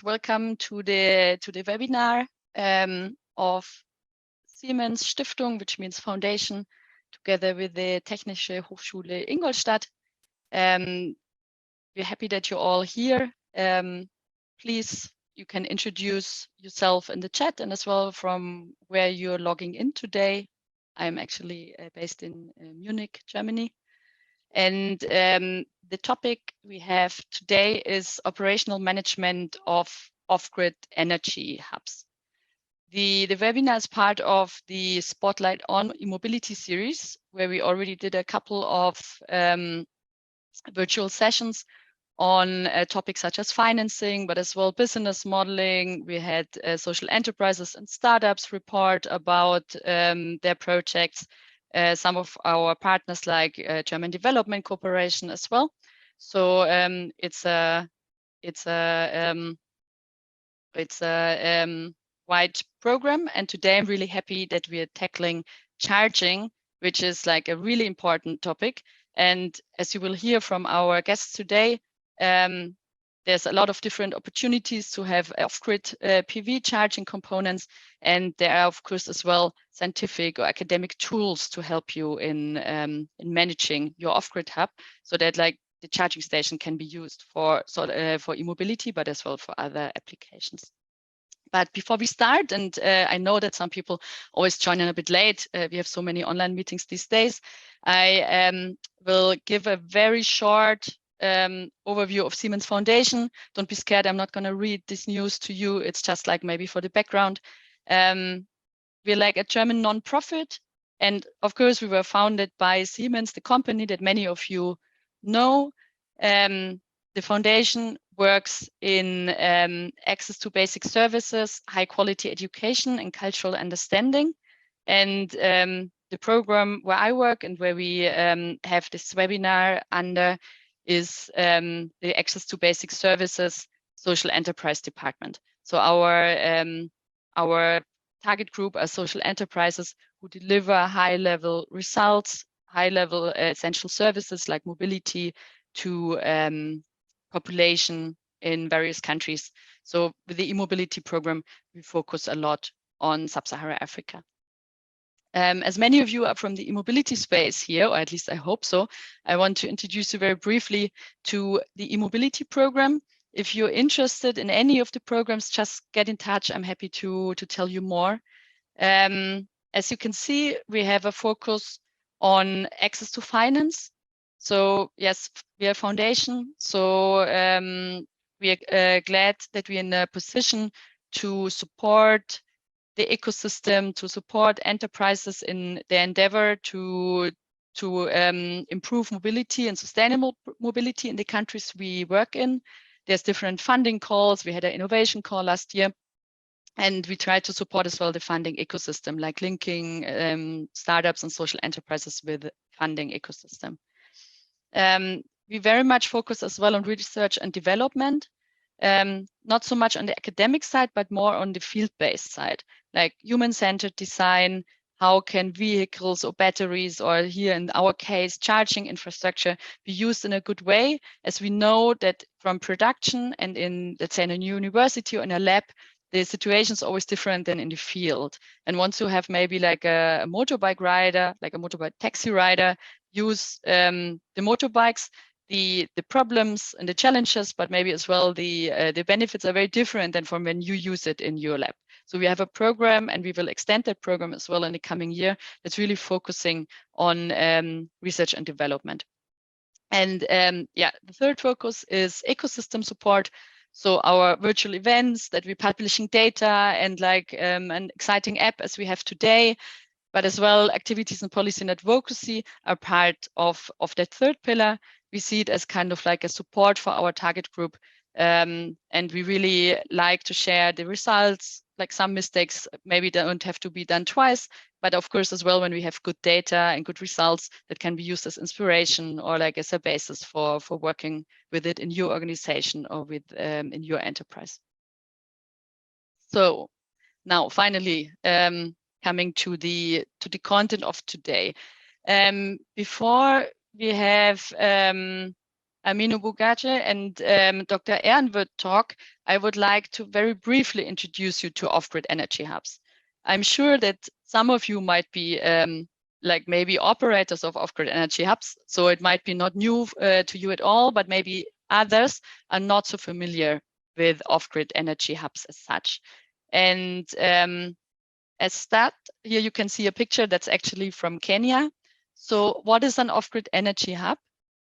Welcome to the webinar of Siemens Stiftung, which means foundation, together with the Technische Hochschule Ingolstadt. We're happy that you're all here. Please, you can introduce yourself in the chat and as well from where you're logging in today. I'm actually based in Munich, Germany. And the topic we have today is operational management of off-grid energy hubs. The webinar is part of the Spotlight on E-Mobility series, where we already did a couple of virtual sessions on topics such as financing, but as well business modeling. We had social enterprises and startups report about their projects. Some of our partners like German Development Corporation as well. So it's a wide program, and today I'm really happy that we are tackling charging, which is like a really important topic. And as you will hear from our guests today, there's a lot of different opportunities to have off-grid PV charging components, and there are of course as well scientific or academic tools to help you in managing your off-grid hub, so that like the charging station can be used for e-mobility, but as well for other applications. But before we start, and I know that some people always join in a bit late, we have so many online meetings these days, I will give a very short overview of Siemens Foundation. Don't be scared, I'm not going to read this news to you. It's just like maybe for the background. We're like a German non-profit. And of course, we were founded by Siemens, the company that many of you know. The foundation works in access to basic services, high quality education, and cultural understanding. And the program where I work and where we have this webinar under is the access to basic services social enterprise department. So our target group are social enterprises who deliver high-level results, high-level essential services like mobility to population in various countries. So with the e-mobility program, we focus a lot on Sub-Saharan Africa. As many of you are from the e-mobility space here, or at least I hope so, I want to introduce you very briefly to the e-mobility program. If you're interested in any of the programs, just get in touch. I'm happy to tell you more. As you can see, we have a focus on access to finance. So yes, we are a foundation. So we are glad that we're in a position to support the ecosystem, to support enterprises in their endeavor to improve mobility and sustainable mobility in the countries we work in. There's different funding calls. We had an innovation call last year. And we try to support as well the funding ecosystem, like linking startups and social enterprises with the funding ecosystem. We very much focus as well on research and development, not so much on the academic side, but more on the field-based side, like human-centered design. How can vehicles or batteries, or here in our case, charging infrastructure, be used in a good way? As we know that from production and in, let's say, in a university or in a lab, the situation is always different than in the field. And once you have maybe like a motorbike rider, like a motorbike taxi rider, use the motorbikes, the problems and the challenges, but maybe as well the benefits are very different than from when you use it in your lab. So we have a program, and we will extend that program as well in the coming year, that's really focusing on research and development. And yeah, the third focus is ecosystem support. So our virtual events that we're publishing data and like an exciting app as we have today, but as well activities in policy and advocacy are part of that third pillar. We see it as kind of like a support for our target group. And we really like to share the results. Like some mistakes maybe don't have to be done twice, but of course as well when we have good data and good results that can be used as inspiration or like as a basis for working with it in your organization or with in your enterprise. So now finally coming to the content of today. Before we have Aminu Bugace and Dr. Ehrenwirth talk, I would like to very briefly introduce you to off-grid energy hubs. I'm sure that some of you might be like maybe operators of off-grid energy hubs, so it might be not new to you at all, but maybe others are not so familiar with off-grid energy hubs as such. And as that, here you can see a picture that's actually from Kenya. So what is an off-grid energy hub?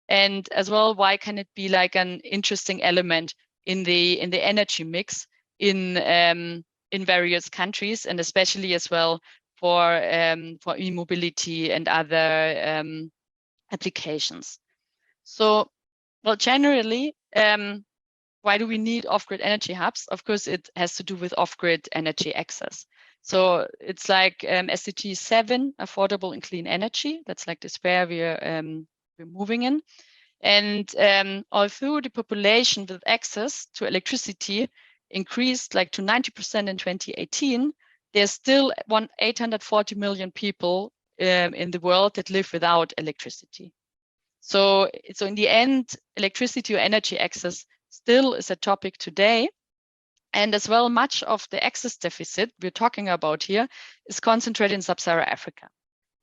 And as well, why can it be like an interesting element in the energy mix in various countries, and especially as well for e-mobility and other applications. So, well, generally, why do we need off-grid energy hubs? Of course, it has to do with off-grid energy access. So it's like SDG 7, affordable and clean energy. That's like the sphere we're moving in. And although the population with access to electricity increased like to 90% in 2018, there's still 840 million people in the world that live without electricity. So in the end, electricity or energy access still is a topic today. And as well, much of the access deficit we're talking about here is concentrated in sub-Saharan Africa,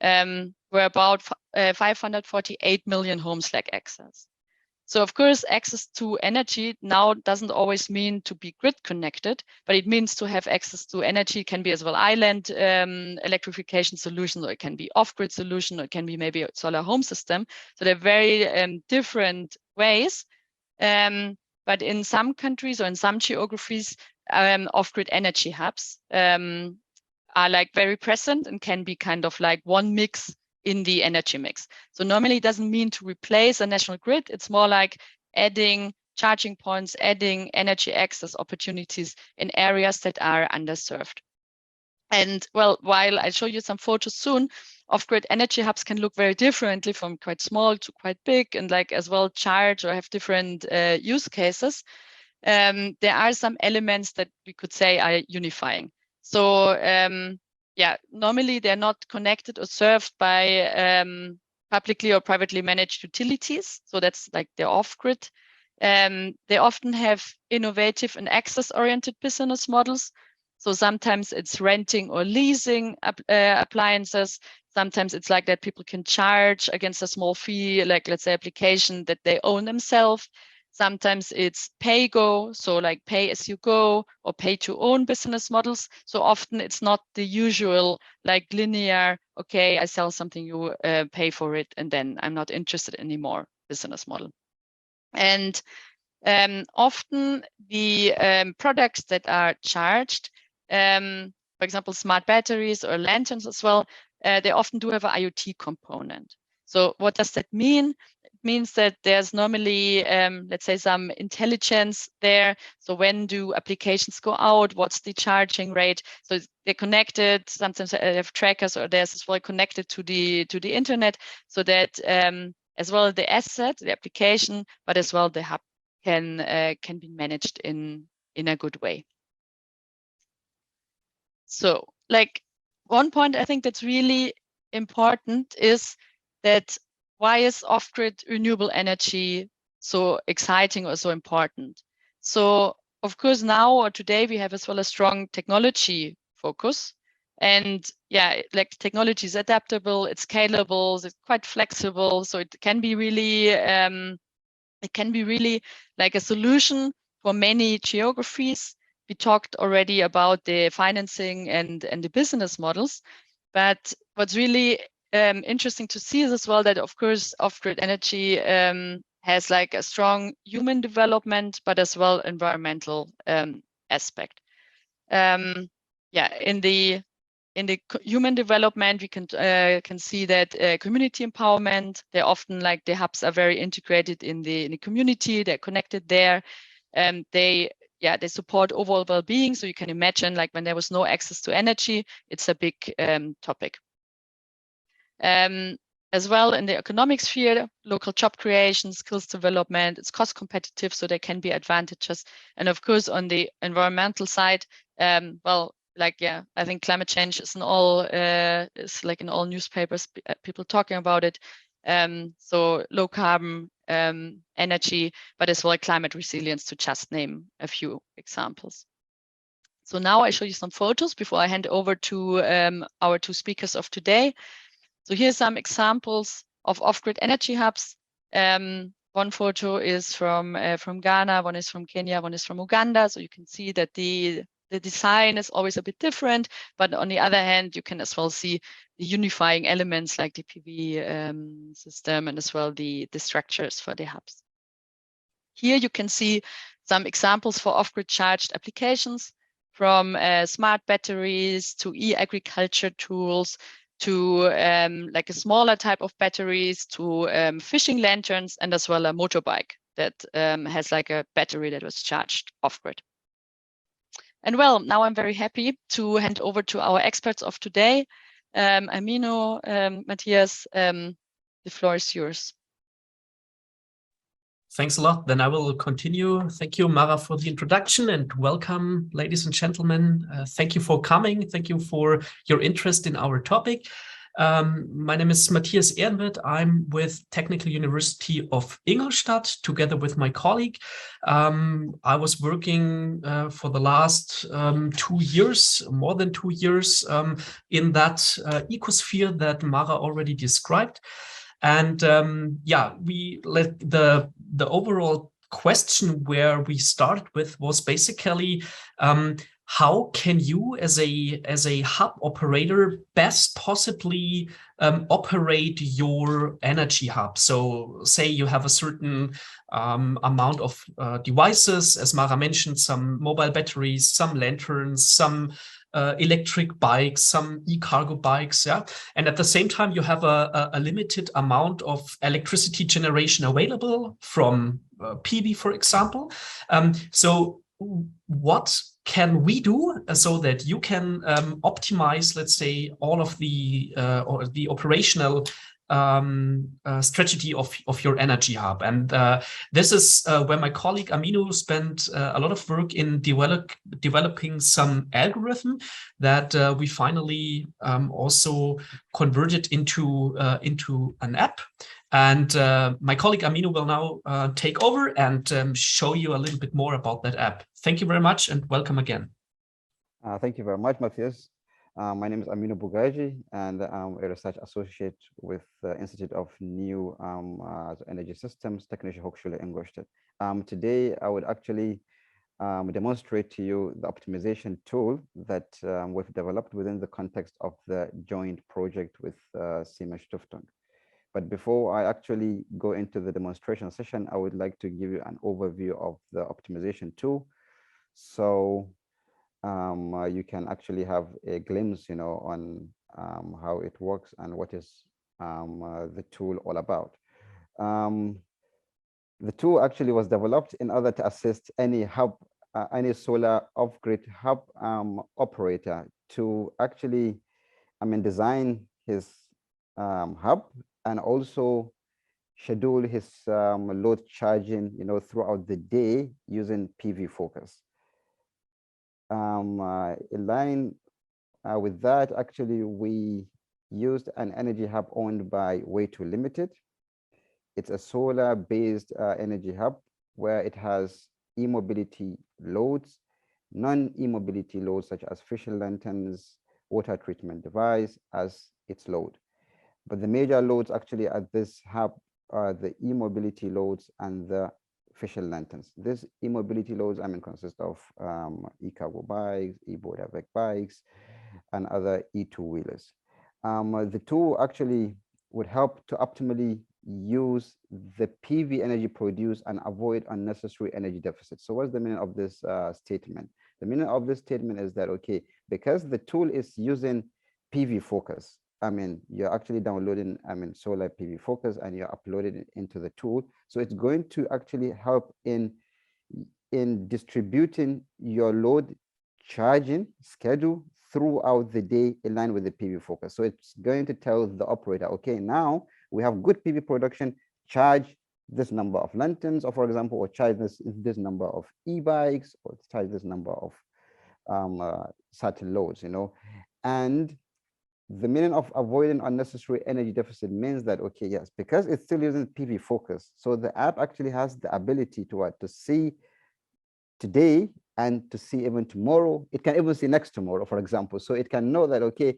where about 548 million homes lack access. So of course, access to energy now doesn't always mean to be grid connected, but it means to have access to energy. It can be as well island electrification solutions, or it can be off-grid solution, or it can be maybe a solar home system. So they're very different ways. But in some countries or in some geographies, off-grid energy hubs are like very present and can be kind of like one mix in the energy mix. So normally it doesn't mean to replace a national grid. It's more like adding charging points, adding energy access opportunities in areas that are underserved. And well, while I show you some photos soon, off-grid energy hubs can look very differently, from quite small to quite big, and like as well charge or have different use cases. There are some elements that we could say are unifying. So yeah, normally they're not connected or served by publicly or privately managed utilities. So that's like the off-grid. They often have innovative and access-oriented business models. So sometimes it's renting or leasing appliances. Sometimes it's like that people can charge against a small fee, like let's say application that they own themselves. Sometimes it's pay-go, so like pay as you go, or pay to own business models. So often it's not the usual like linear, okay, I sell something, you pay for it, and then I'm not interested anymore business model. And often the products that are charged, for example, smart batteries or lanterns as well, they often do have an IoT component. So what does that mean? It means that there's normally, let's say, some intelligence there. So when do applications go out? What's the charging rate? So they're connected. Sometimes they have trackers, or there's as well connected to the internet, so that as well the asset, the application, but as well the hub can be managed in a good way. So like one point I think that's really important is that why is off-grid renewable energy so exciting or so important? So of course now or today we have as well a strong technology focus. And yeah, like technology is adaptable, it's scalable, it's quite flexible. So it can be really like a solution for many geographies. We talked already about the financing and the business models, but what's really interesting to see is as well that of course off-grid energy has like a strong human development, but as well environmental aspect. Yeah, in the human development, we can see that community empowerment. They're often like the hubs are very integrated in the community. They're connected there, and they support overall well-being. So you can imagine, like when there was no access to energy, it's a big topic. As well in the economic sphere, local job creation, skills development, it's cost competitive, so there can be advantages. And of course, on the environmental side, well, like, yeah, I think climate change is in all is like in all newspapers, people talking about it. So low carbon energy, but as well climate resilience, to just name a few examples. So now I show you some photos before I hand over to our two speakers of today. So here's some examples of off-grid energy hubs. One photo is from Ghana, one is from Kenya, one is from Uganda. So you can see that the design is always a bit different, but on the other hand, you can as well see the unifying elements like the PV system and as well the structures for the hubs. Here you can see some examples for off-grid charged applications, from smart batteries to e-agriculture tools to like a smaller type of batteries to fishing lanterns, and as well a motorbike that has like a battery that was charged off-grid. And well, now I'm very happy to hand over to our experts of today. Amino, Matthias, the floor is yours. Thanks a lot. Then I will continue. Thank you, Mara, for the introduction, and welcome, ladies and gentlemen. Thank you for coming. Thank you for your interest in our topic. My name is Matthias Ehrenwirt. I'm with Technical University of Ingolstadt, together with my colleague. I was working for the last 2 years, more than 2 years, in that ecosphere that Mara already described. And yeah, the overall question where we started with was basically, how can you as a hub operator best possibly operate your energy hub? So say you have a certain amount of devices, as Mara mentioned, some mobile batteries, some lanterns, some electric bikes, some e-cargo bikes, yeah. And at the same time, you have a limited amount of electricity generation available from PV, for example. So what can we do so that you can optimize, let's say, all of the or the operational strategy of your energy hub? And this is where my colleague Amino spent a lot of work in developing some algorithm that we finally also converted into an app. And my colleague Amino will now take over and show you a little bit more about that app. Thank you very much and welcome again. Thank you very much, Matthias. My name is Amino Bugaji, and I'm a research associate with the Institute of New Energy Systems, Technische Hochschule Ingolstadt. Today, I would actually demonstrate to you the optimization tool that we've developed within the context of the joint project with Siemens Stiftung. But before I actually go into the demonstration session, I would like to give you an overview of the optimization tool, so you can actually have a glimpse, on how it works and what is the tool all about. The tool actually was developed in order to assist any hub, any solar off-grid hub operator to actually, design his hub and also schedule his load charging, throughout the day using PV focus. In line with that, actually, we used an energy hub owned by Way2 Limited. It's a solar-based energy hub where it has e-mobility loads, non-e-mobility loads such as fishing lanterns, water treatment device as its load. But the major loads actually at this hub are the e-mobility loads and the fishing lanterns. These e-mobility loads, consist of e-cargo bikes, e-border bikes, and other e-two-wheelers. The tool actually would help to optimally use the PV energy produced and avoid unnecessary energy deficits. So what's the meaning of this statement? The meaning of this statement is that, okay, because the tool is using PV focus, you're actually downloading, solar PV focus, and you're uploading it into the tool. So it's going to actually help in distributing your load charging schedule throughout the day in line with the PV focus. So it's going to tell the operator, okay, now we have good PV production, charge this number of lanterns, or for example, or charge this number of e-bikes, or charge this number of certain loads, and the meaning of avoiding unnecessary energy deficit means that, okay, yes, because it's still using PV focus, so the app actually has the ability to what, to see today and to see even tomorrow. It can even see next tomorrow, for example. So it can know that, okay,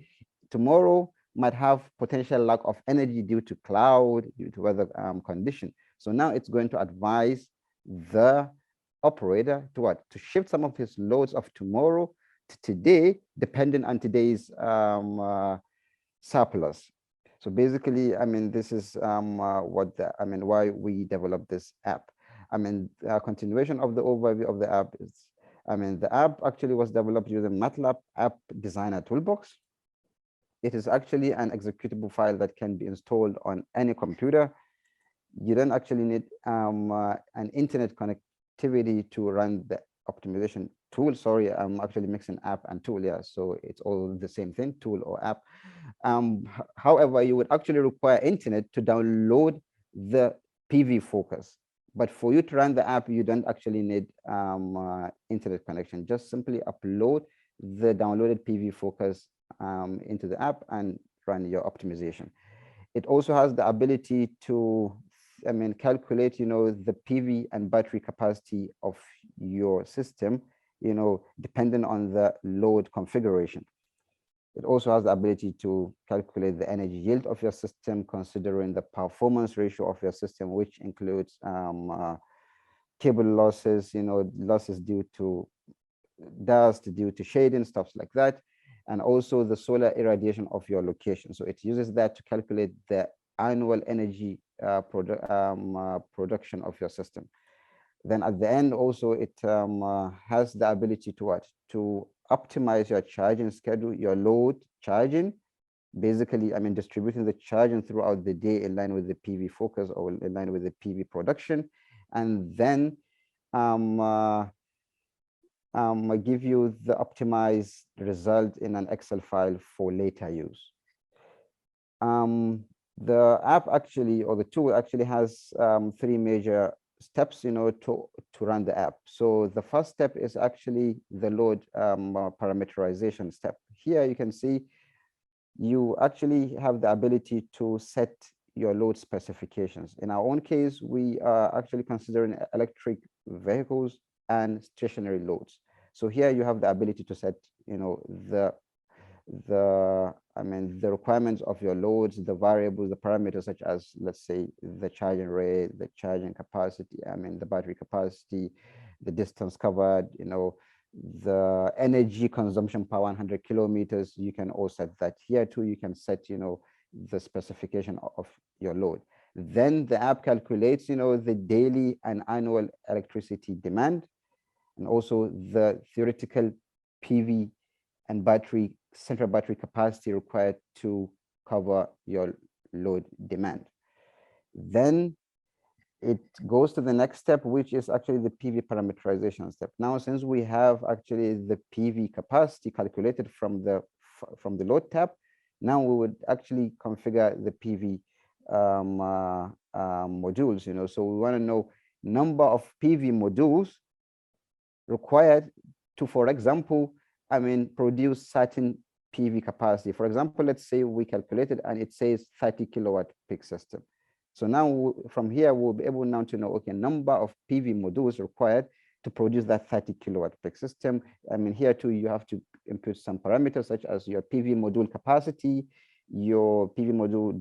tomorrow might have potential lack of energy due to cloud, due to weather condition. So now it's going to advise the operator to what, to shift some of his loads of tomorrow to today, depending on today's surplus. So basically, I mean, this is why we developed this app. I mean, continuation of the overview of the app is, I mean, the app actually was developed using MATLAB App Designer Toolbox. It is actually an executable file that can be installed on any computer. You don't actually need an internet connectivity to run the optimization tool. Sorry, I'm actually mixing app and tool. Yeah, so it's all the same thing, tool or app. However, you would actually require internet to download the PV focus. But for you to run the app, you don't actually need internet connection. Just simply upload the downloaded PV focus into the app and run your optimization. It also has the ability to, I mean, calculate, you know, the PV and battery capacity of your system, you know, depending on the load configuration. It also has the ability to calculate the energy yield of your system, considering the performance ratio of your system, which includes cable losses, you know, losses due to dust, due to shading, stuff like that, and also the solar irradiation of your location. So it uses that to calculate the annual energy production of your system. Then at the end, also it has the ability to what? To optimize your charging schedule, your load charging. Basically, I mean, distributing the charging throughout the day in line with the PV focus or in line with the PV production, and then give you the optimized result in an Excel file for later use. The app actually, or the tool actually has 3 major steps, you know, to run the app. So the first step is actually the load parameterization step. Here you can see you actually have the ability to set your load specifications. In our own case, we are actually considering electric vehicles and stationary loads. So here you have the ability to set, you know, the requirements of your loads, the variables, the parameters, such as, let's say, the charging rate, the charging capacity, I mean, the battery capacity, the distance covered, you know, the energy consumption per 100 kilometers. You can all set that here too. You can set, you know, the specification of your load. Then the app calculates, you know, the daily and annual electricity demand, and also the theoretical PV and battery, central battery capacity required to cover your load demand. Then it goes to the next step, which is actually the PV parameterization step. Now, since we have actually the PV capacity calculated from the load tab, now we would actually configure the PV modules, you know. So we want to know number of PV modules required to, for example, I mean, produce certain PV capacity. For example, let's say we calculated and it says 30 kilowatt peak system. So now from here, we'll be able now to know, okay, number of PV modules required to produce that 30 kilowatt peak system. I mean, here too, you have to input some parameters such as your PV module capacity, your PV module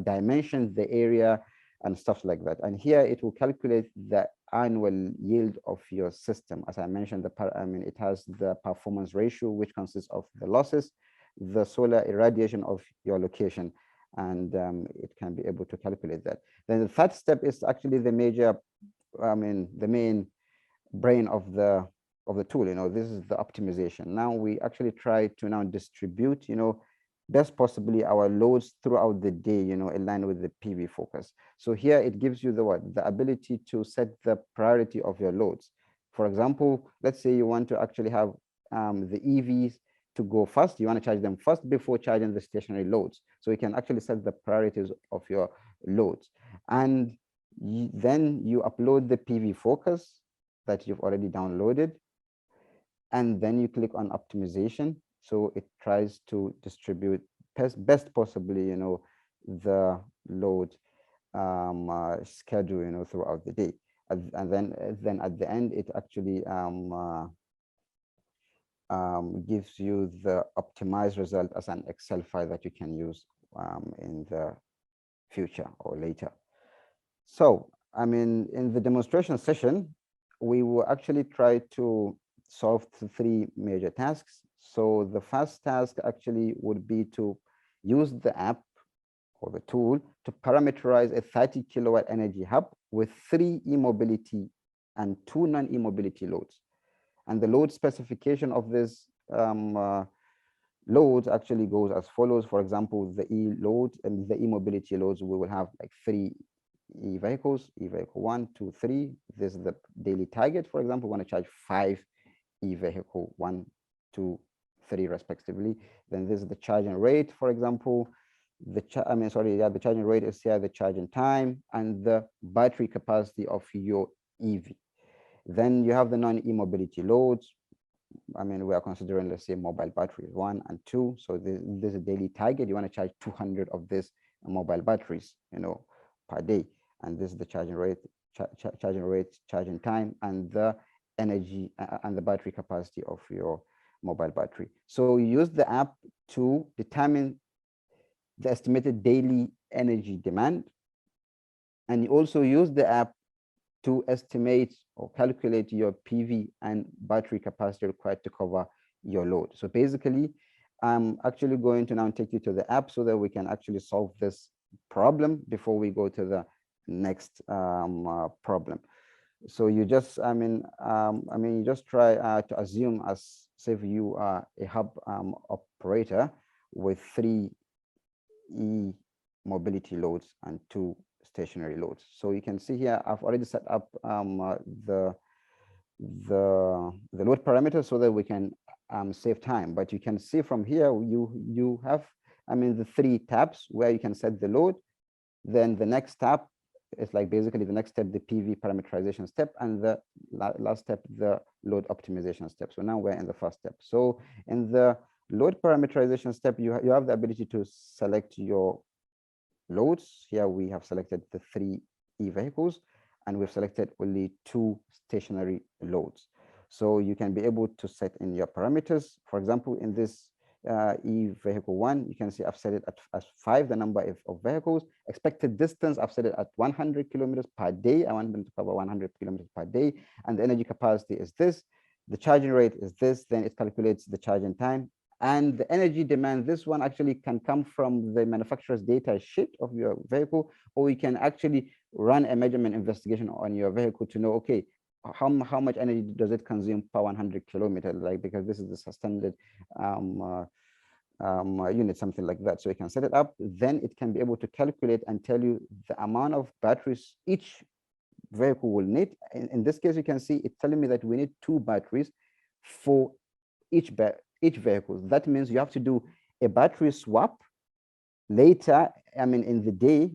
dimensions, the area, and stuff like that. And here it will calculate the annual yield of your system. As I mentioned, it has the performance ratio, which consists of the losses, the solar irradiation of your location, and it can be able to calculate that. Then the third step is actually the major, the main brain of the tool. You know, this is the optimization. Now we actually try to now distribute, you know, best possibly our loads throughout the day, you know, in line with the PV focus. So here it gives you the ability to set the priority of your loads. For example, let's say you want to actually have the EVs to go first. You want to charge them first before charging the stationary loads. So you can actually set the priorities of your loads. And then you upload the PV focus that you've already downloaded. And then you click on optimization. So it tries to distribute best possibly, the load schedule, throughout the day. And then at the end, it actually gives you the optimized result as an Excel file that you can use in the future or later. So, I mean, in the demonstration session, we will actually try to solve three major tasks. So the first task actually would be to use the app or the tool to parameterize a 30 kilowatt energy hub with 3 e-mobility and 2 non-e-mobility loads. And the load specification of this loads actually goes as follows. For example, the e-load and the e-mobility loads, we will have like 3 e-vehicles, e-vehicle 1, 2, 3. This is the daily target. For example, we want to charge 5 e-vehicle 1, 2, 3 respectively. Then this is the charging rate, for example. The charging rate is here, the charging time, and the battery capacity of your EV. Then you have the non-e-mobility loads. I mean, we are considering, let's say, mobile batteries 1 and 2. So this is a daily target. You want to charge 200 of this mobile batteries, per day. And this is the charging rate, charging time, and the energy and the battery capacity of your mobile battery. So you use the app to determine the estimated daily energy demand. And you also use the app to estimate or calculate your PV and battery capacity required to cover your load. So basically, I'm actually going to now take you to the app so that we can actually solve this problem before we go to the next problem. So you just, you just try to assume as if you are a hub operator with 3 e-mobility loads and 2 stationary loads. So you can see here, I've already set up the load parameters so that we can save time. But you can see from here, you have, the 3 tabs where you can set the load. Then the next tab is like basically the next step, the PV parameterization step, and the last step, the load optimization step. So now we're in the first step. So in the load parameterization step, you have the ability to select your loads. Here we have selected the 3 e-vehicles, and we've selected only 2 stationary loads. So you can be able to set in your parameters. For example, in this e-vehicle 1, you can see I've set it as 5, the number of vehicles. Expected distance, I've set it at 100 kilometers per day. I want them to cover 100 kilometers per day. And the energy capacity is this. The charging rate is this. Then it calculates the charging time. And the energy demand, this one actually can come from the manufacturer's data sheet of your vehicle, or you can actually run a measurement investigation on your vehicle to know, okay, how much energy does it consume per 100 kilometers, like, because this is the standard unit, something like that. So you can set it up, then it can be able to calculate and tell you the amount of batteries each vehicle will need. In this case, you can see it's telling me that we need 2 batteries for each vehicle. That means you have to do a battery swap later, in the day,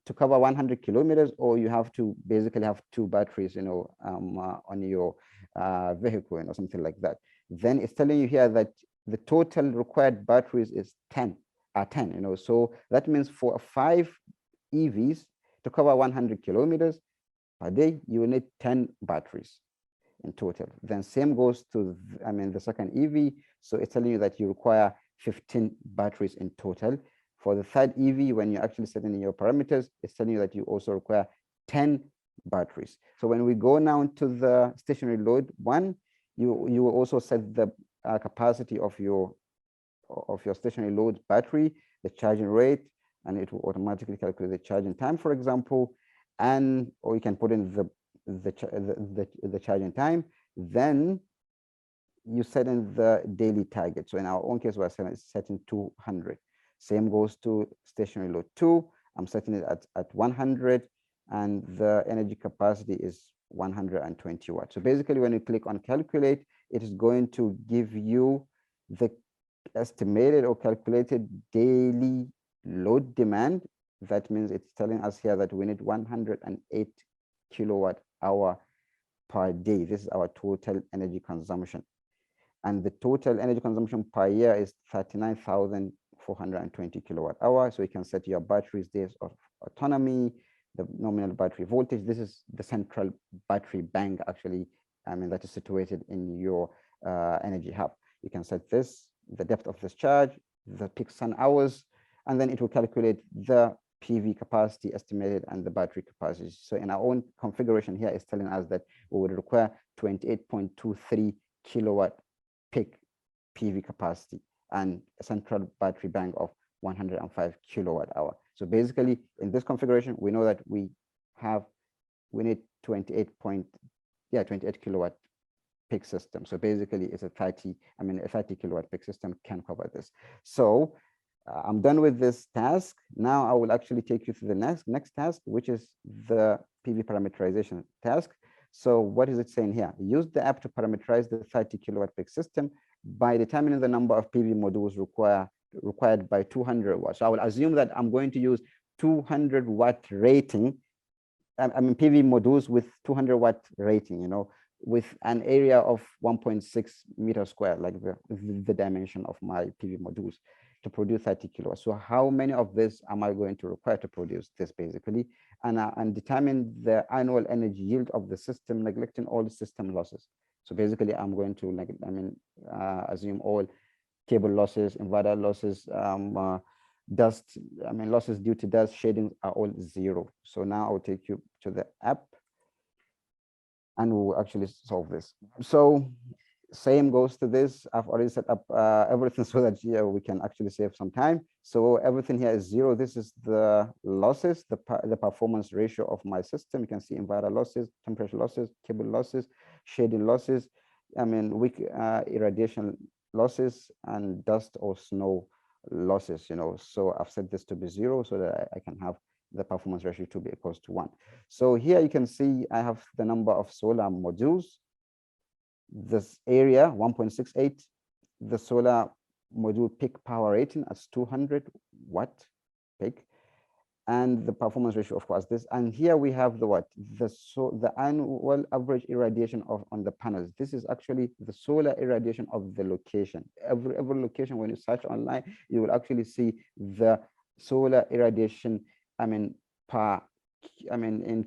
to cover 100 kilometers, or you have to basically have 2 batteries, on your vehicle, something like that. Then it's telling you here that the total required batteries is 10. So that means for 5 EVs to cover 100 kilometers per day, you will need 10 batteries in total. Then same goes to, the second EV. So it's telling you that you require 15 batteries in total. For the third EV, when you're actually setting in your parameters, it's telling you that you also require 10 batteries. So when we go now to the stationary load 1, you will also set the capacity of your stationary load battery, the charging rate, and it will automatically calculate the charging time, for example, or you can put in the charging time. Then you set in the daily target. So in our own case, we're setting 200. Same goes to stationary load 2. I'm setting it at 100, and the energy capacity is 120 watts. So basically, when you click on calculate, it is going to give you the estimated or calculated daily load demand. That means it's telling us here that we need 108 kilowatt hour per day. This is our total energy consumption. and the total energy consumption per year is 39,420 kilowatt hour. So you can set your batteries days of autonomy, the nominal battery voltage. This is the central battery bank, actually, that is situated in your energy hub. You can set this, the depth of discharge, the peak sun hours, and then it will calculate the PV capacity estimated and the battery capacity. So in our own configuration here, it's telling us that we would require 28.23 kilowatt peak PV capacity and a central battery bank of 105 kilowatt hour. So basically, in this configuration, we know that we need 28 kilowatt peak system. So basically, it's a 30 kilowatt peak system can cover this. So I'm done with this task. Now I will actually take you to the next task, which is the PV parameterization task. So what is it saying here? Use the app to parameterize the 30 kilowatt peak system by determining the number of PV modules required by 200 watts. So I will assume that I'm going to use 200 watt rating, PV modules with 200 watt rating, with an area of 1.6 meters square, like the dimension of my PV modules, to produce 30 kilowatts. So how many of this am I going to require to produce this, basically, and determine the annual energy yield of the system, neglecting all the system losses. So basically, I'm going to assume all cable losses, inverter losses, dust, losses due to dust, shading are all zero. So now I'll take you to the app and we'll actually solve this. So same goes to this. I've already set up everything so that we can actually save some time. So everything here is zero. This is the losses, the performance ratio of my system. You can see inverter losses, temperature losses, cable losses, shading losses, weak irradiation losses, and dust or snow losses. So I've set this to be zero so that I can have the performance ratio to be equals to 1. So here you can see I have the number of solar modules. This area 1.68, the solar module peak power rating as 200 watt peak, and the performance ratio, of course, this. And here we have the annual average irradiation on the panels. This is actually the solar irradiation of the location. Every location, when you search online, you will actually see the solar irradiation, in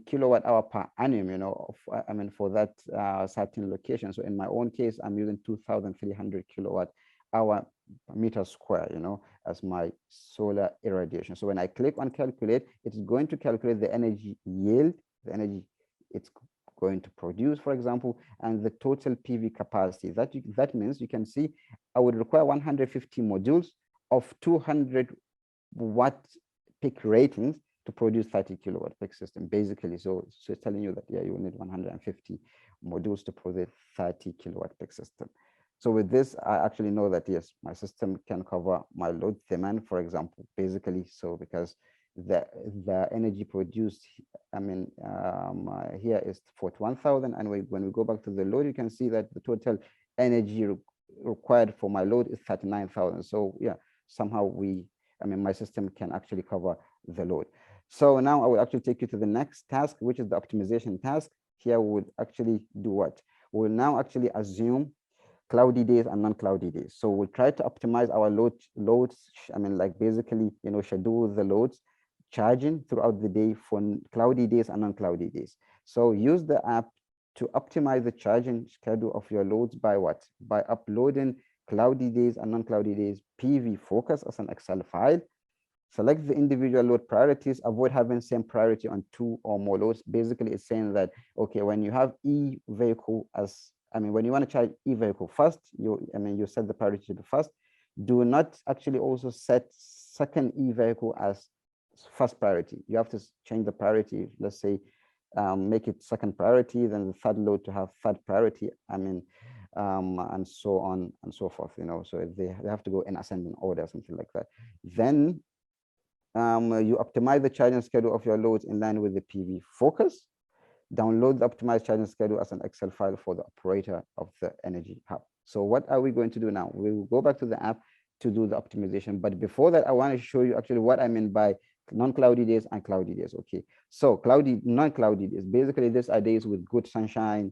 kilowatt hour per annum, for that certain location. So in my own case, I'm using 2,300 kilowatt hour per meter square, as my solar irradiation. So when I click on calculate, it's going to calculate the energy yield, the energy it's going to produce, for example, and the total PV capacity. That means you can see I would require 150 modules of 200 watt peak ratings to produce 30 kilowatt peak system, basically. So it's telling you that, you will need 150 modules to produce 30 kilowatt peak system. So with this, I actually know that, yes, my system can cover my load demand, for example, basically. So because the energy produced, here is 41,000. And when we go back to the load, you can see that the total energy required for my load is 39,000. So yeah, somehow my system can actually cover the load. So now I will actually take you to the next task, which is the optimization task. Here we would actually do what? We'll now actually assume cloudy days and non-cloudy days. So we'll try to optimize our loads, basically, schedule the loads charging throughout the day for cloudy days and non-cloudy days. So use the app to optimize the charging schedule of your loads by what? By uploading cloudy days and non-cloudy days PV focus as an Excel file. Select the individual load priorities, avoid having same priority on 2 or more loads. Basically, it's saying that, okay, when you have e-vehicle when you want to charge e-vehicle first, you set the priority to first. Do not actually also set second e-vehicle as first priority. You have to change the priority. Let's say, make it second priority, then the third load to have third priority, and so on and so forth, so they have to go in ascending order, something like that. Then you optimize the charging schedule of your loads in line with the PV focus. Download the optimized charging schedule as an Excel file for the operator of the energy hub. So what are we going to do now? We will go back to the app to do the optimization. But before that, I want to show you actually what I mean by non-cloudy days and cloudy days. Okay, so non-cloudy days, basically these are days with good sunshine,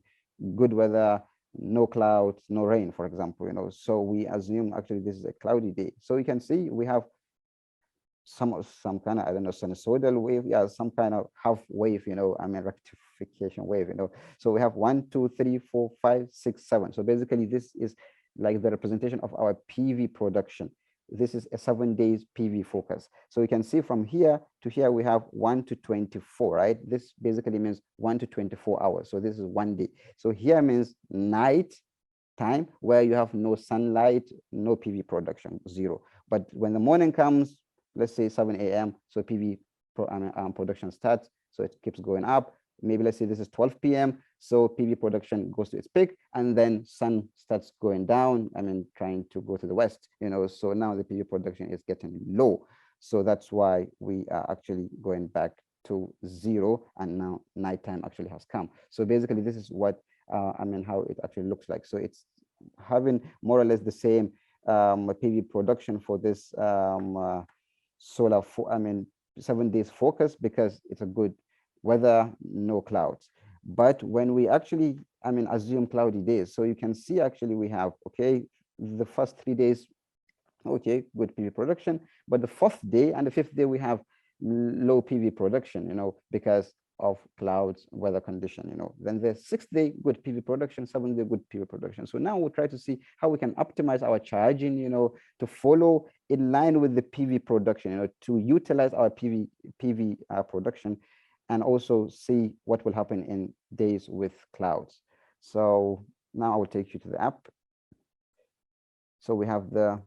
good weather, no clouds, no rain, for example, so we assume actually this is a cloudy day. So you can see we have some kind of, I don't know, sinusoidal wave, yeah, some kind of half wave, rectification wave, so we have 1, 2, 3, 4, 5, 6, 7. So basically this is like the representation of our PV production. This is a 7 days PV focus. So you can see from here to here we have 1 to 24, right? This basically means 1 to 24 hours. So this is 1 day. So here means night time, where you have no sunlight, no PV production, 0. But when the morning comes, let's say 7 a.m., so PV production starts, so it keeps going up. Maybe let's say this is 12 p.m., so PV production goes to its peak, and then sun starts going down, trying to go to the west, so now the PV production is getting low. So that's why we are actually going back to 0, and now nighttime actually has come. So basically this is what how it actually looks like. So it's having more or less the same PV production for this solar 7 days focus, because it's a good weather, no clouds. But when we actually assume cloudy days, so you can see actually we have, okay, the first 3 days, okay, good PV production, but the 4th day and the 5th day we have low PV production, because of clouds, weather condition, then the 6th day, good PV production, 7th day, good PV production. So now we'll try to see how we can optimize our charging, to follow in line with the PV production, to utilize our PV production, and also see what will happen in days with clouds. So now I will take you to the app. So we have the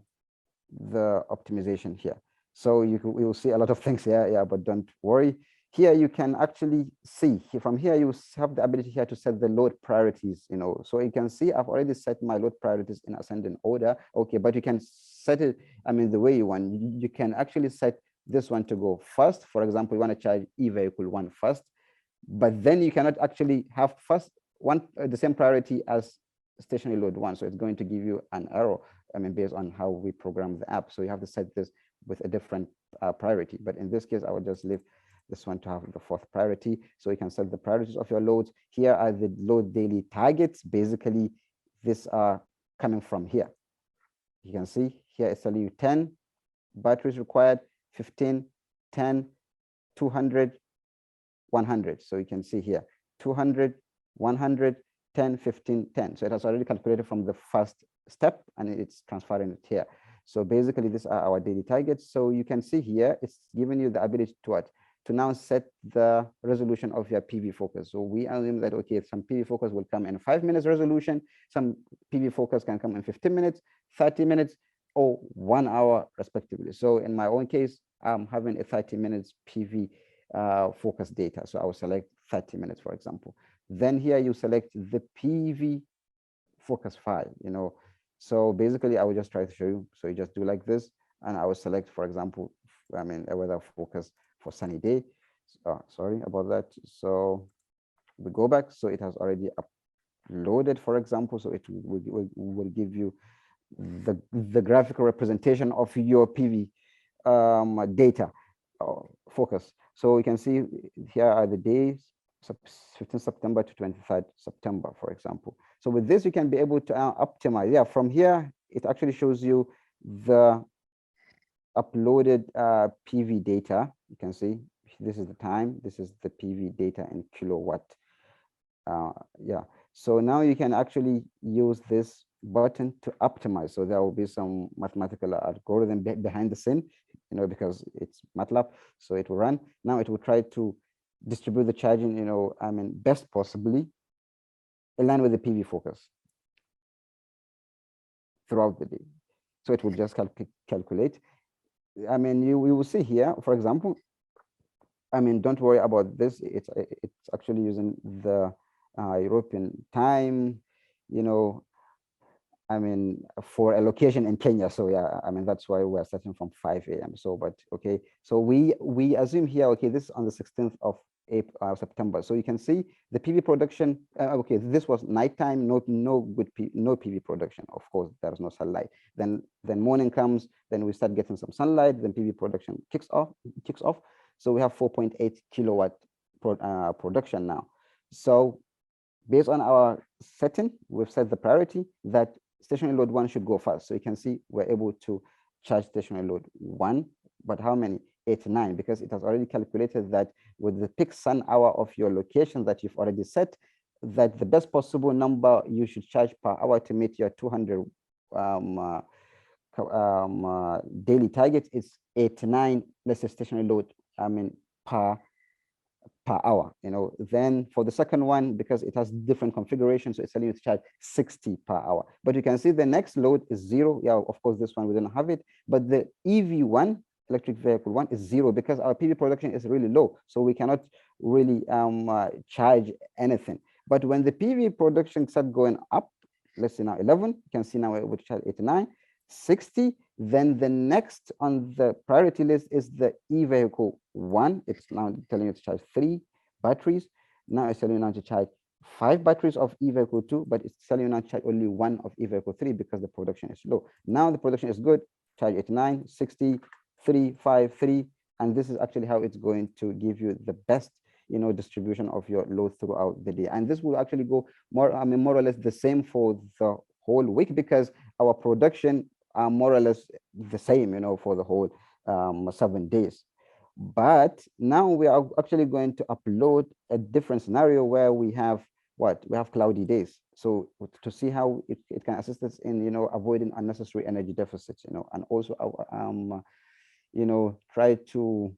optimization here. So we will see a lot of things here, yeah, but don't worry. Here you can actually see, from here you have the ability here to set the load priorities, so you can see I've already set my load priorities in ascending order, okay, but you can set it, the way you want. You can actually set this one to go first. For example, you want to charge e-vehicle 1 first, but then you cannot actually have first one the same priority as stationary load 1, so it's going to give you an error, based on how we program the app. So you have to set this with a different priority, but in this case I will just leave this one to have the 4th priority. So you can set the priorities of your loads. Here are the load daily targets. Basically, these are coming from here. You can see here it's telling you 10 batteries required, 15, 10, 200, 100. So you can see here 200, 100, 10, 15, 10. So it has already calculated from the first step, and it's transferring it here. So basically, these are our daily targets. So you can see here, it's giving you the ability to what? To now set the resolution of your PV focus. So we assume that, okay, some PV focus will come in 5 minutes resolution, some PV focus can come in 15 minutes, 30 minutes, or 1 hour respectively. So in my own case, I'm having a 30 minutes PV focus data. So I will select 30 minutes, for example. Then here you select the PV focus file, So basically I will just try to show you. So you just do like this, and I will select, for example, a weather focus for sunny day. Sorry about that. So we go back. So it has already uploaded, for example. So it will give you the graphical representation of your PV data focus. So you can see here are the days, 15 September to 23rd September, for example. So with this, you can be able to optimize. Yeah, from here, it actually shows you the uploaded PV data. You can see this is the time, this is the PV data in kilowatt. Yeah, so now you can actually use this button to optimize. So there will be some mathematical algorithm behind the scene, because it's MATLAB, so it will run. Now it will try to distribute the charging, best possibly in line with the PV focus throughout the day. So it will just calculate. You will see here, for example, don't worry about this. It's actually using the European time, for a location in Kenya. So yeah, that's why we're starting from 5 a.m. So, but okay. So we assume here, okay, this is on the 16th of September. So you can see the PV production. Okay, this was nighttime, no PV production. Of course, there's no sunlight. Then morning comes, then we start getting some sunlight. Then PV production kicks off. So we have 4.8 kilowatt production now. So based on our setting, we've set the priority that stationary load 1 should go first. So you can see we're able to charge stationary load 1, but how many? 89, because it has already calculated that with the peak sun hour of your location that you've already set, that the best possible number you should charge per hour to meet your 200 daily target is 89, let's say stationary load, per hour. Then for the second one, because it has different configurations, so it's telling you to charge 60 per hour. But you can see the next load is 0. Yeah, of course, this one we don't have it, but the EV1, electric vehicle 1, is 0 because our PV production is really low, so we cannot really charge anything. But when the PV production start going up, let's say now 11, you can see now we're able to charge 89, 60. Then the next on the priority list is the e-vehicle 1. It's now telling you to charge 3 batteries. Now it's telling you now to charge 5 batteries of e-vehicle 2, but it's telling you now to charge only 1 of e-vehicle 3 because the production is low. Now the production is good, charge 89, 60, 3, 5, 3, and this is actually how it's going to give you the best distribution of your load throughout the day. And this will actually go more or less the same for the whole week, because our production are more or less the same for the whole 7 days. But now we are actually going to upload a different scenario where we have cloudy days, so to see how it can assist us in avoiding unnecessary energy deficits, and also try to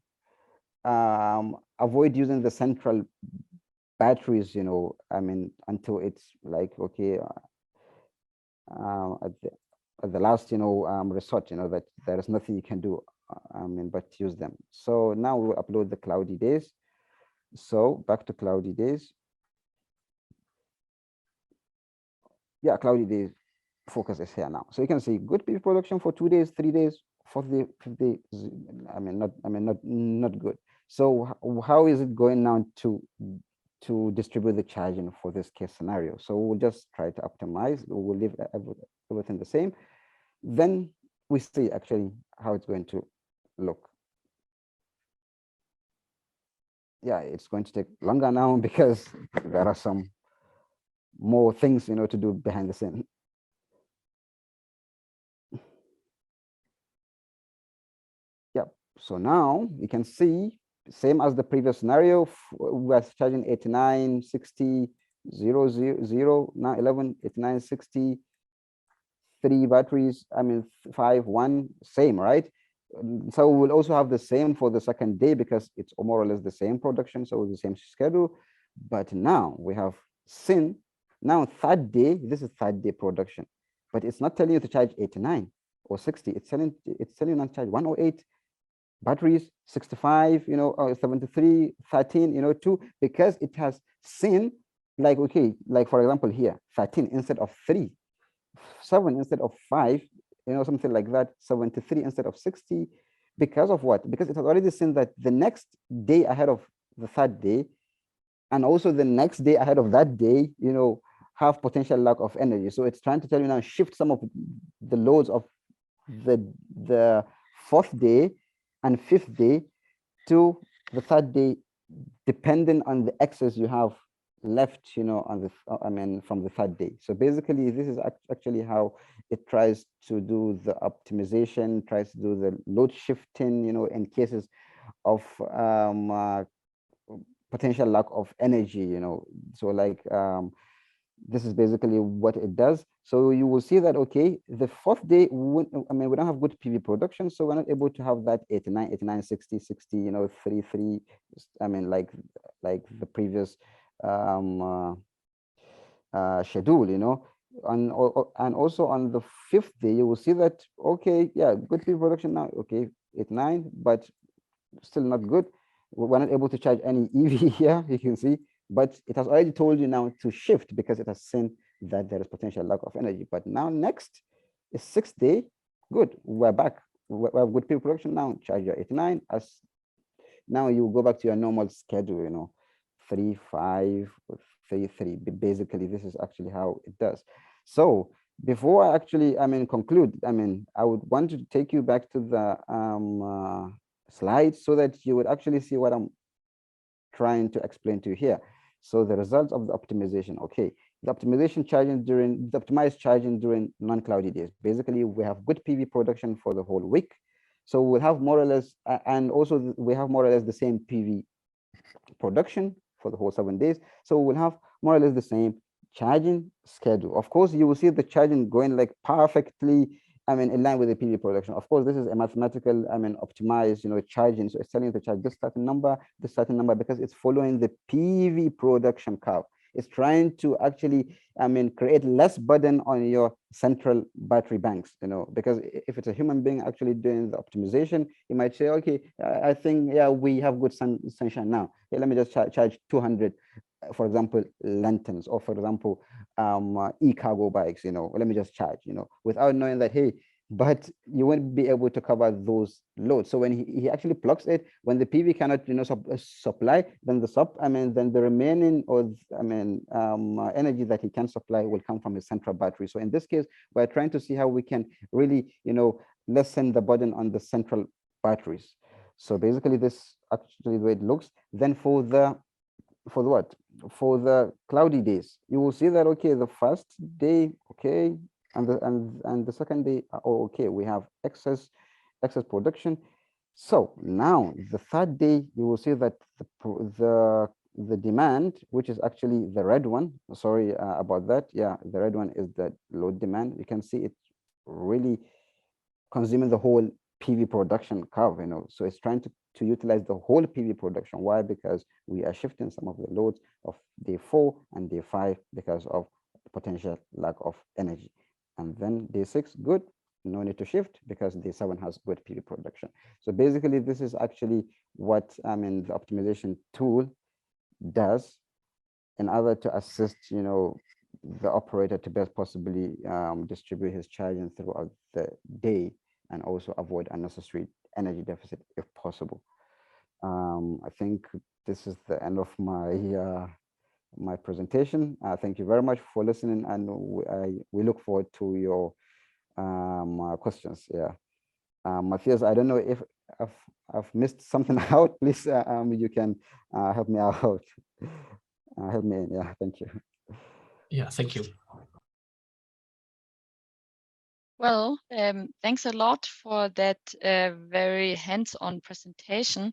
avoid using the central batteries, until it's like, okay, at the last, resort, that there is nothing you can do, but use them. So now we will upload the cloudy days. So back to cloudy days. Yeah, cloudy days focus is here now. So you can see good PV production for 2 days, 3 days, 4th day, 5th day. Not good. So how is it going now to distribute the charging for this case scenario? So we'll just try to optimize. We'll leave everything the same. Then we see actually how it's going to look. Yeah, it's going to take longer now because there are some more things to do behind the scene. Yep. So now you can see, same as the previous scenario, we're charging 89, 60, 0, 0, 0, now 11, 89, 60, 3 batteries, 5, 1, same, right? So we'll also have the same for the second day because it's more or less the same production, so the same schedule. But now we have seen, now third day, this is third day production, but it's not telling you to charge 89 or 60. It's telling you not to charge 108 batteries, 65, 73, 13, 2, because it has seen, like, okay, like for example here, 13 instead of 3, 7 instead of 5, something like that, 73 instead of 60. Because of what? Because it has already seen that the next day ahead of the third day, and also the next day ahead of that day, have potential lack of energy. So it's trying to tell you now, shift some of the loads of the 4th day and 5th day to the 3rd day, depending on the excess you have left, on the from the 3rd day. So basically, this is actually how it tries to do the optimization, tries to do the load shifting, in cases of potential lack of energy, so like this is basically what it does. So you will see that, okay, the 4th day, we don't have good PV production, so we're not able to have that 89, 89, 60, 60, 3, 3, like the previous schedule, and also on the 5th day, you will see that, okay, yeah, good PV production now, okay, 89, but still not good. We're not able to charge any EV here, you can see, but it has already told you now to shift because it has seen that there is potential lack of energy. But now next is 6th day, good, we're back. We have good PV production now, charge your 89, as now you go back to your normal schedule, 3, 5, 3, 3. Basically, this is actually how it does. So before I actually, conclude, I would want to take you back to the slides so that you would actually see what I'm trying to explain to you here. So the results of the optimization, okay, the optimization charging during the optimized charging during non-cloudy days. Basically, we have good PV production for the whole week. So we'll have more or less, and also we have more or less the same PV production for the whole 7 days. So we'll have more or less the same charging schedule. Of course, you will see the charging going like perfectly, in line with the PV production. Of course, this is a mathematical, optimized, charging. So it's telling you to charge this certain number, because it's following the PV production curve. It's trying to actually, create less burden on your central battery banks, because if it's a human being actually doing the optimization, you might say, okay, I think, yeah, we have good sunshine now. Okay, let me just charge 200, for example, lanterns, or for example, e-cargo bikes, let me just charge, without knowing that, hey, but you won't be able to cover those loads. So when he actually plugs it, when the PV cannot, supply, then then the remaining, or energy that he can supply will come from his central battery. So in this case, we're trying to see how we can really, lessen the burden on the central batteries. So basically, this actually the way it looks. Then for the cloudy days, you will see that, okay, the first day, okay, and the second day, okay, we have excess production. So now the third day, you will see that the demand, which is actually the red one, sorry about that, yeah, the red one is the load demand. You can see it really consuming the whole PV production curve, so it's trying to utilize the whole PV production. Why? Because we are shifting some of the loads of day 4 and day 5 because of potential lack of energy. And then day 6, good, no need to shift because day 7 has good PV production. So basically, this is actually what the optimization tool does in order to assist, the operator to best possibly distribute his charging throughout the day, and also avoid unnecessary energy deficit if possible. I think this is the end of my presentation. Thank you very much for listening, and we look forward to your questions. Yeah, Matthias, I don't know if I've missed something out. Please, you can help me out. Help me in. Yeah, thank you. Yeah, thank you. Well, thanks a lot for that very hands-on presentation.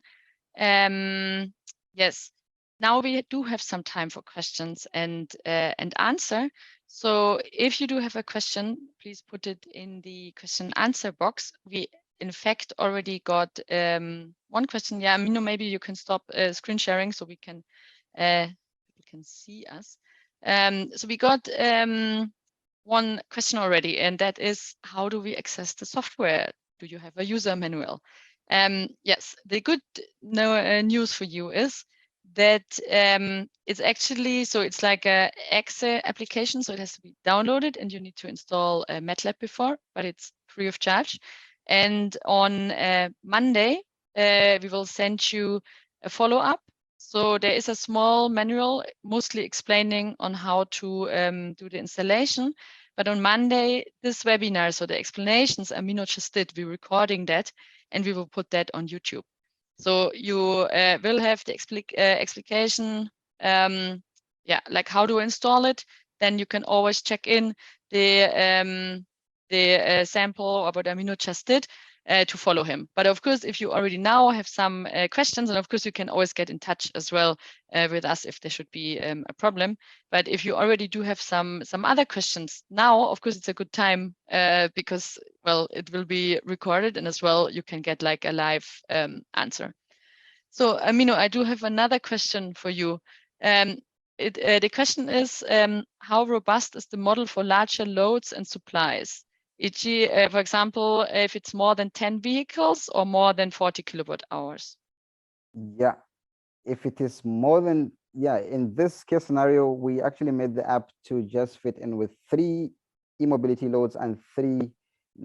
Yes, now we do have some time for questions and answer. So if you do have a question, please put it in the question answer box. We in fact already got one question. Yeah, Mino, maybe you can stop screen sharing so we can see us. So we got one question already, and that is, how do we access the software? Do you have a user manual? Yes, the good news for you is that it's actually, so it's like a exe application, so it has to be downloaded and you need to install MATLAB before, but it's free of charge. And on Monday, we will send you a follow-up. So there is a small manual, mostly explaining on how to do the installation. But on Monday, this webinar, so the explanations Amino just did, we're recording that, and we will put that on YouTube. So you will have the explication, yeah, like how to install it. Then you can always check in the sample of what Amino just did to follow him. But of course, if you already now have some questions, and of course you can always get in touch as well with us if there should be a problem. But if you already do have some other questions now, of course it's a good time because, well, it will be recorded, and as well you can get like a live answer. So Amino, I do have another question for you. The question is, how robust is the model for larger loads and supplies? E.g., for example, if it's more than 10 vehicles or more than 40 kilowatt hours? Yeah, if it is more than, yeah, in this case scenario, we actually made the app to just fit in with 3 e-mobility loads and 3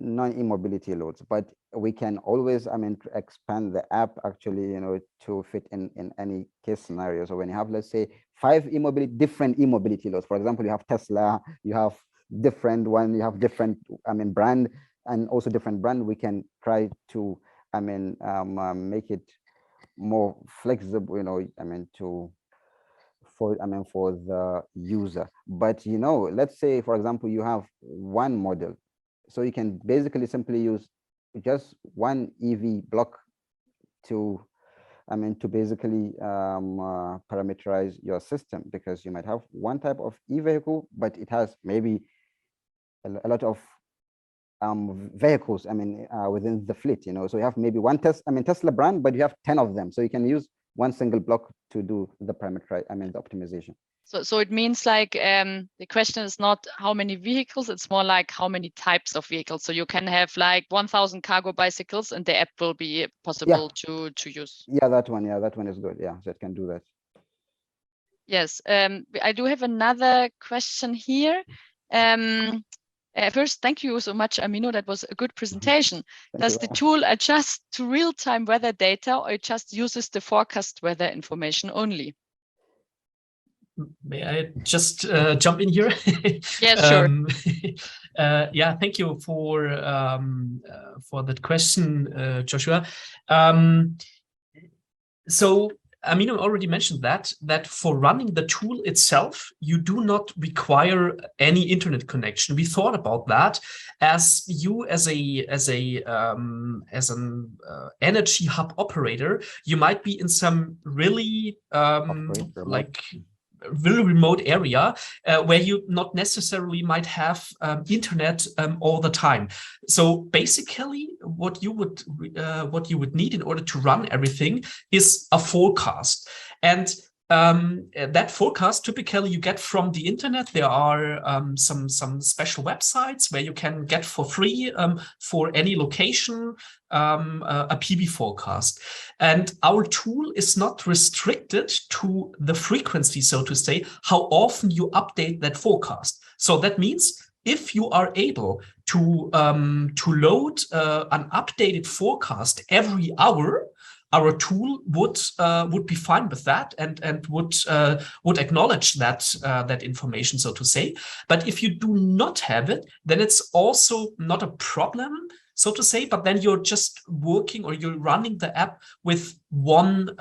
non-e-mobility loads, but we can always, expand the app actually, to fit in any case scenario. So when you have, let's say, 5 different e-mobility loads, for example, you have Tesla, you have different one, you have different, brand, and also different brand, we can try to, make it more flexible, for the user. But let's say, for example, you have one model, so you can basically simply use just one EV block to basically parameterize your system, because you might have one type of e-vehicle, but it has maybe a lot of vehicles within the fleet. So you have maybe one Tesla brand, but you have 10 of them, so you can use one single block to do the parameterize the optimization. So it means like the question is not how many vehicles, it's more like how many types of vehicles. So you can have like 1,000 cargo bicycles and the app will be possible to use. Yeah, that one is good. Yeah, so it can do that. Yes, I do have another question here. First, thank you so much, Amino. That was a good presentation. Does the tool adjust to real-time weather data, or it just uses the forecast weather information only? May I just jump in here? Yes, sure. Yeah, thank you for that question, Joshua. So Amino already mentioned that for running the tool itself, you do not require any internet connection. We thought about that as you as an energy hub operator, you might be in some really really remote area where you not necessarily might have internet all the time. So basically, what you would need in order to run everything is a forecast. And that forecast typically you get from the internet. There are some special websites where you can get for free for any location a PV forecast. And our tool is not restricted to the frequency, so to say, how often you update that forecast. So that means if you are able to load an updated forecast every hour, our tool would be fine with that and would acknowledge that information, so to say. But if you do not have it, then it's also not a problem, so to say. But then you're just working, or you're running the app with one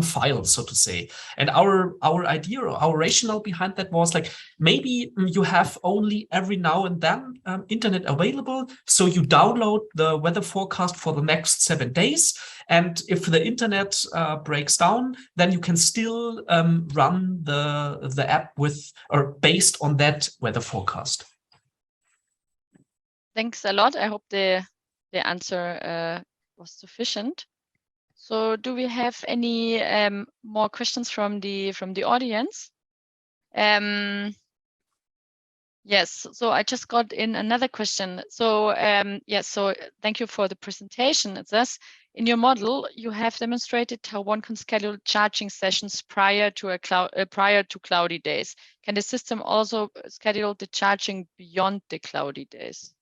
file, so to say. And our idea, or our rationale behind that was like, maybe you have only every now and then internet available, so you download the weather forecast for the next 7 days. And if the internet breaks down, then you can still run the app based on that weather forecast. Thanks a lot. I hope the answer was sufficient. So do we have any more questions from the audience? Yes, so I just got in another question. So yes, so thank you for the presentation. It says, in your model, you have demonstrated how one can schedule charging sessions prior to cloudy days. Can the system also schedule the charging beyond the cloudy days?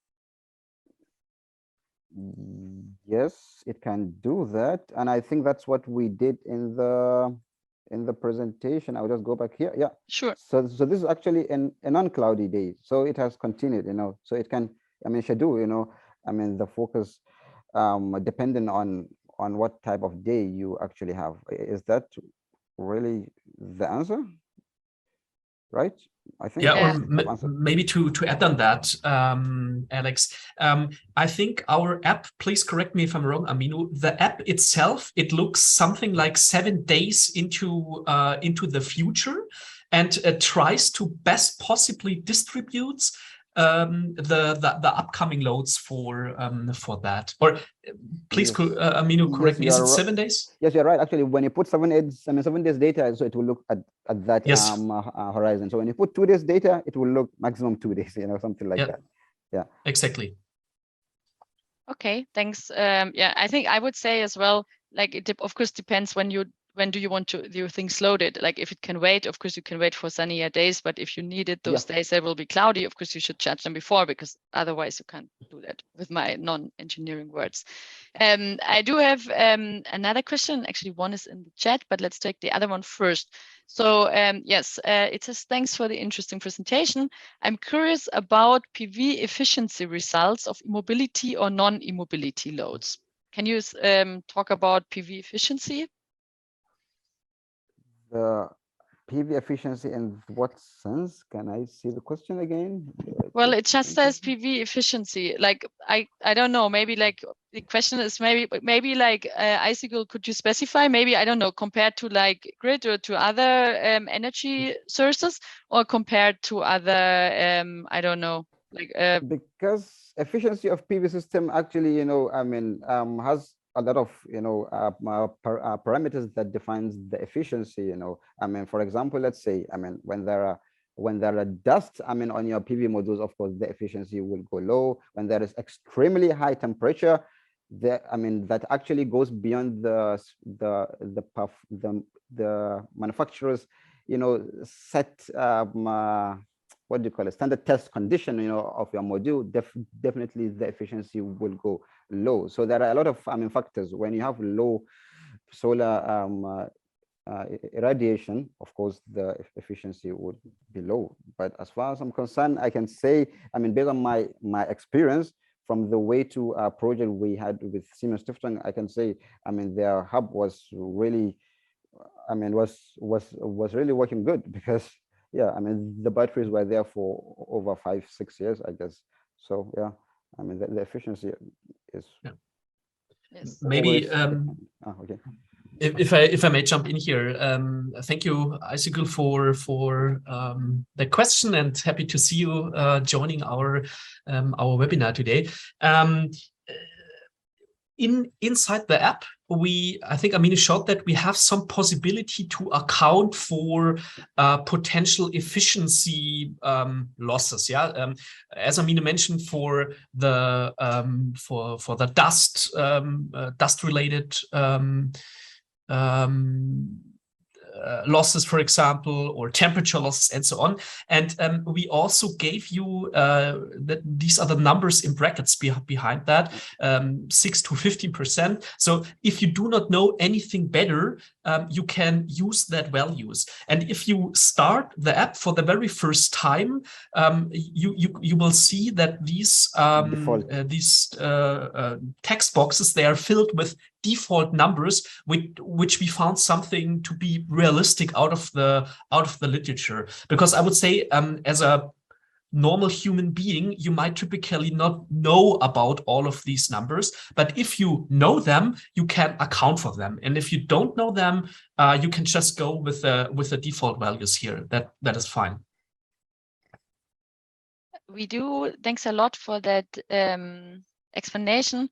Yes, it can do that, and I think that's what we did in the presentation. I'll just go back here. Yeah, sure. So this is actually a non-cloudy day, so it has continued. So it can schedule. The focus depending on what type of day you actually have. Is that really the answer? Right? I think. Yeah, or maybe to add on that, Alex, I think our app, please correct me if I'm wrong, Amino, the app itself, it looks something like 7 days into the future, and tries to best possibly distribute the upcoming loads for that. Or please, yes. Amino, correct me. Is it 7 days? Yes, you're right. Actually, when you put 7 days data, so it will look at that horizon. So when you put 2 days data, it will look maximum 2 days. Something like that. Yeah. Exactly. Okay. Thanks. Yeah, I think I would say as well. Like it of course depends when do you want your things loaded? Like if it can wait, of course you can wait for sunnier days, but if you need it those days that will be cloudy, of course you should charge them before, because otherwise you can't do that, with my non-engineering words. I do have another question. Actually, one is in the chat, but let's take the other one first. So yes, it says, thanks for the interesting presentation. I'm curious about PV efficiency results of immobility or non-immobility loads. Can you talk about PV efficiency? PV efficiency in what sense? Can I see the question again? Well, it just says PV efficiency. Like I don't know. Maybe like the question is maybe like Icicle, could you specify? Maybe I don't know, compared to like grid or to other energy sources, or compared to other I don't know, like because efficiency of PV system actually, I mean, has a lot of parameters that defines the efficiency. I mean, for example, let's say, I mean, when there are dust, I mean, on your PV modules, of course, the efficiency will go low. When there is extremely high temperature, I mean, that actually goes beyond the manufacturer's, set what do you call it, standard test condition, of your module. Definitely the efficiency will go low. So there are a lot of factors. When you have low solar irradiation, of course, the efficiency would be low. But as far as I'm concerned, I can say, I mean, based on my experience from the way to project we had with Siemens Stiftung, I can say, I mean, their hub was really, I mean, was really working good, because yeah, I mean, the batteries were there for over 5-6 years, I guess. So yeah, I mean, the efficiency is yes. Maybe okay. If I may jump in here, thank you, Icicle, for the question, and happy to see you joining our webinar today. Inside the app, I think Amine showed that we have some possibility to account for potential efficiency losses. Yeah, as Amine mentioned, for the dust related losses, for example, or temperature losses, and so on. And we also gave you that these are the numbers in brackets behind that, 6 to 15%. So if you do not know anything better, you can use that values. And if you start the app for the very first time, you will see that these text boxes, they are filled with default numbers, which we found something to be realistic out of the literature. Because I would say, as a normal human being, you might typically not know about all of these numbers, but if you know them, you can account for them. And if you don't know them, you can just go with the default values here. That is fine. We do. Thanks a lot for that explanation.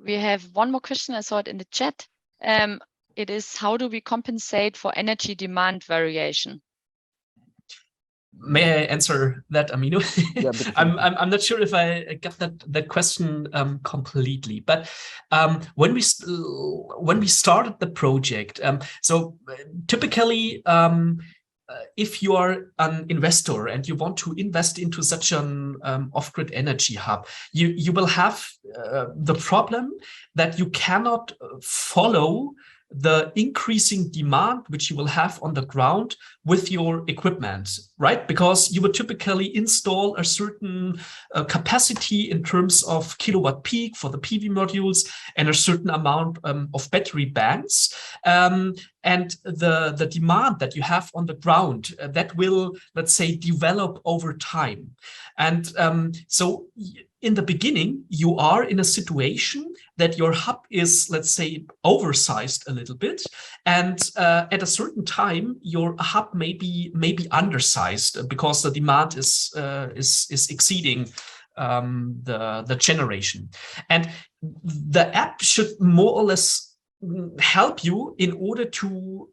We have one more question. I saw it in the chat. It is, how do we compensate for energy demand variation? May I answer that, Amino? Yeah, I'm not sure if I got that question completely, but when we started the project, so typically, if you are an investor and you want to invest into such an off-grid energy hub, you will have the problem that you cannot follow the increasing demand which you will have on the ground with your equipment, right? Because you would typically install a certain capacity in terms of kilowatt peak for the PV modules and a certain amount of battery banks. And the demand that you have on the ground, that will, let's say, develop over time. And so in the beginning, you are in a situation that your hub is, let's say, oversized a little bit, and at a certain time, your hub may be undersized because the demand is exceeding the generation. And the app should more or less help you in order to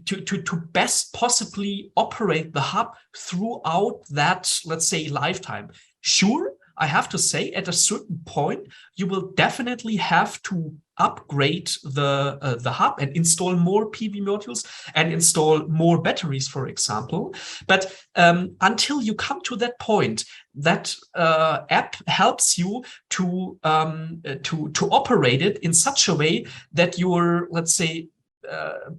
to best possibly operate the hub throughout that, let's say, lifetime. Sure, I have to say, at a certain point, you will definitely have to upgrade the hub and install more PV modules and install more batteries, for example. But until you come to that point, that app helps you to operate it in such a way that you're, let's say,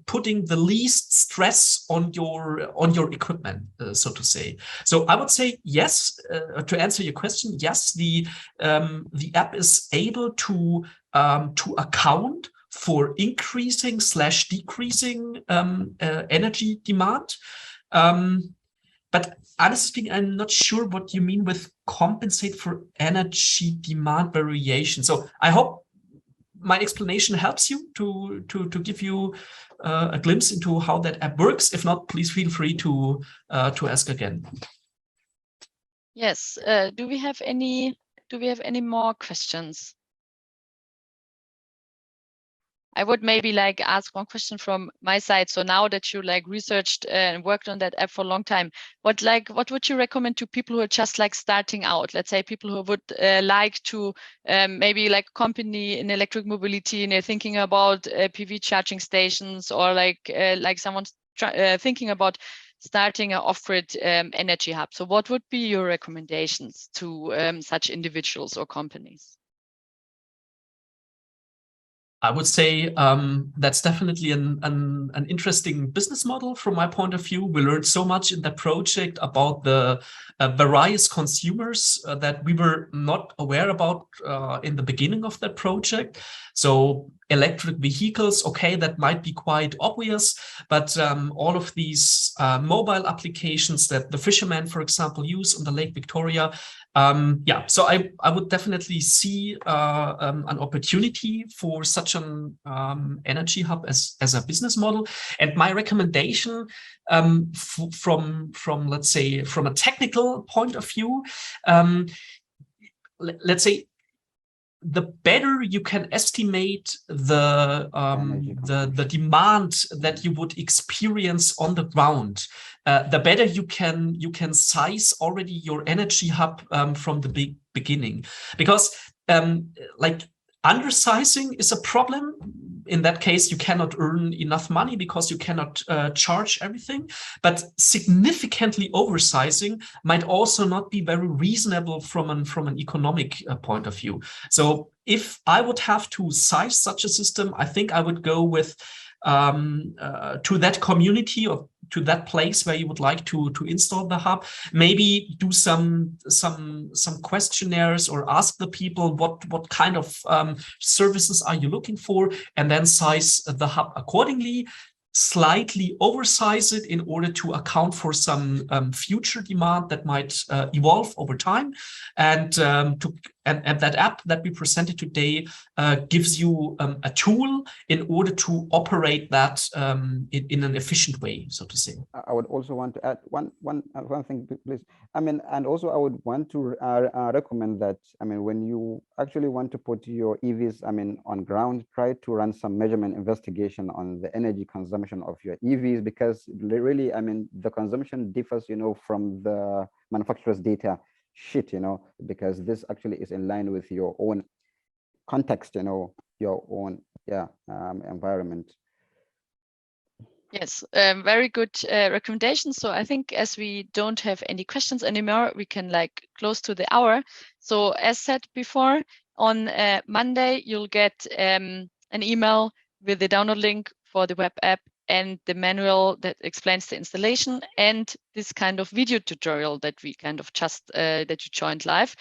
putting the least stress on your equipment, so to say. So I would say yes, to answer your question, yes, the app is able to account for increasing / decreasing energy demand. But honestly speaking, I'm not sure what you mean with compensate for energy demand variation. So I hope my explanation helps you to give you a glimpse into how that app works. If not, please feel free to ask again. Yes. Do we have any more questions? I would maybe like ask one question from my side. So now that you like researched and worked on that app for a long time, what would you recommend to people who are just like starting out? Let's say people who would like to maybe like company in electric mobility and they're thinking about PV charging stations, or like someone's thinking about starting an off-grid energy hub. So what would be your recommendations to such individuals or companies? I would say that's definitely an interesting business model from my point of view. We learned so much in that project about the various consumers that we were not aware about in the beginning of that project. So electric vehicles, okay, that might be quite obvious, but all of these mobile applications that the fishermen, for example, use on the Lake Victoria, yeah, so I would definitely see an opportunity for such an energy hub as a business model. And my recommendation from let's say from a technical point of view, let's say the better you can estimate the demand that you would experience on the ground, the better you can size already your energy hub from the beginning. Because like undersizing is a problem. In that case, you cannot earn enough money because you cannot charge everything. But significantly oversizing might also not be very reasonable from an economic point of view. So if I would have to size such a system, I think I would go with to that community or to that place where you would like to install the hub. Maybe do some questionnaires or ask the people what kind of services are you looking for, and then size the hub accordingly. Slightly oversize it in order to account for some future demand that might evolve over time, and that app that we presented today gives you a tool in order to operate that in an efficient way, so to say. I would also want to add one thing, please. I mean, and also I would want to recommend that, I mean, when you actually want to put your EVs, I mean, on ground, try to run some measurement investigation on the energy consumption of your EVs, because really, I mean, the consumption differs, you know, from the manufacturer's data sheet, you know, because this actually is in line with your own context, you know, your own environment. Yes, very good recommendation. So I think as we don't have any questions anymore, we can like close to the hour. So as said before, on Monday, you'll get an email with the download link for the web app and the manual that explains the installation and this kind of video tutorial that we kind of just, that you joined live.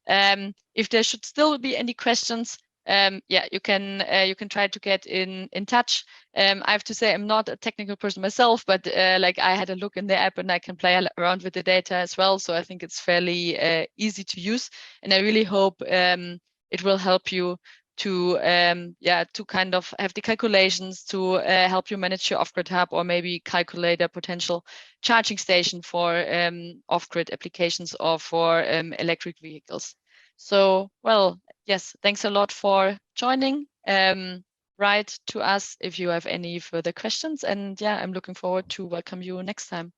If there should still be any questions, yeah, you can try to get in touch. I have to say I'm not a technical person myself, but like I had a look in the app and I can play around with the data as well. So I think it's fairly easy to use, and I really hope it will help you to to kind of have the calculations to help you manage your off-grid hub, or maybe calculate a potential charging station for off-grid applications or for electric vehicles. So, well, yes, thanks a lot for joining. Write to us if you have any further questions. And yeah, I'm looking forward to welcome you next time.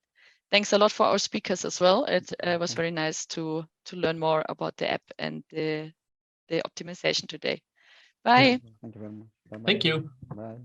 Thanks a lot for our speakers as well. It was very nice to learn more about the app and the optimization today. Bye. Thank you very much. Bye-bye. Thank you. Bye.